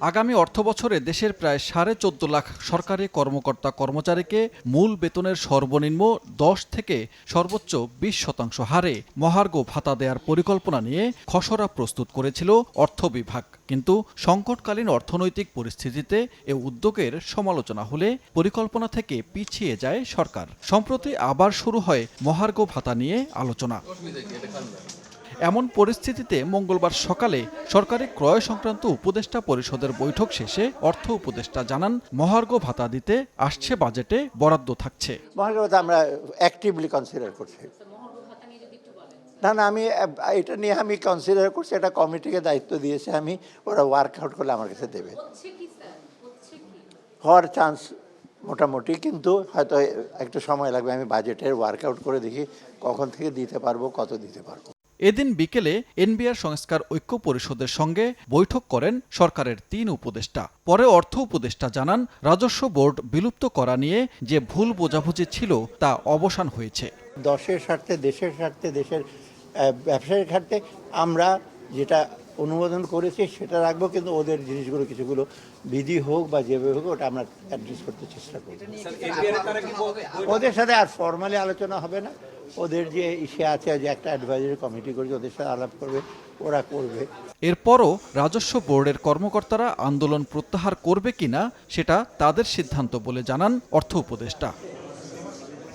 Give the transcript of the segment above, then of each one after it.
আগামী অর্থবছরে দেশের প্রায় 14.5 লাখ সরকারি কর্মকর্তা কর্মচারীকে মূল বেতনের সর্বনিম্ন 10 থেকে সর্বোচ্চ 20% হারে মহার্ঘ ভাতা দেওয়ার পরিকল্পনা নিয়ে খসড়া প্রস্তুত করেছিল অর্থ বিভাগ। কিন্তু সংকটকালীন অর্থনৈতিক পরিস্থিতিতে এ উদ্যোগের সমালোচনা হলে পরিকল্পনা থেকে পিছিয়ে যায় সরকার। সম্প্রতি আবার শুরু হয় মহার্ঘ ভাতা নিয়ে আলোচনা। এমন পরিস্থিতিতে মঙ্গলবার সকালে সরকারি ক্রয় সংক্রান্ত উপদেষ্টা পরিষদের বৈঠক শেষে অর্থ উপদেষ্টা জানান, মহার্ঘ ভাতা দিতে আসছে বাজেটে বরাদ্দ থাকছে। মহার্ঘ ভাতা আমরা অ্যাক্টিভলি কনসিডার করছি। না আমি এটা নিয়ে আমি কনসিডার করছি, এটা কমিটিকে দায়িত্ব দিয়েছে, আমি ওরা ওয়ার্কআউট করলে আমার কাছে দেবে। হওয়ার চান্স মোটামুটি, কিন্তু হয়তো একটু সময় লাগবে। আমি বাজেটের ওয়ার্কআউট করে দেখি কখন থেকে দিতে পারবো, কত দিতে পারবো। এদিন বিকেলে এনবিআর সংস্কার ঐক্য পরিষদের সঙ্গে বৈঠক করেন সরকারের 3 উপদেষ্টা। পরে অর্থ উপদেষ্টা জানান, রাজস্ব বোর্ড বিলুপ্ত করা নিয়ে যে ভুল বোঝাবুঝি ছিল তা অবসান হয়েছে। দেশের স্বার্থে, দেশের স্বার্থে, দেশের ব্যবসায়ের স্বার্থে আমরা যেটা অনুমোদন করেছি সেটা রাখবো, কিন্তু ওদের জিনিসগুলো কিছুগুলো বিধি হোক বা যেভাবে হোক ওটা আমরা অ্যাড্রেস করতে চেষ্টা করব। ওদের সাথে আর ফর্মালি আলোচনা হবে না, ওদের যে ইসে আছে যে একটা অ্যাডভাইজারি কমিটি করেছে ওদের সাথে আলাপ করবে, ওরা করবে। এরপরও রাজস্ব বোর্ডের কর্মকর্তারা আন্দোলন প্রত্যাহার করবে কিনা সেটা তাদের সিদ্ধান্ত বলে জানান অর্থ উপদেষ্টা।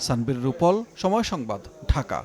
সানবীর রুপল, সময় সংবাদ, ঢাকা।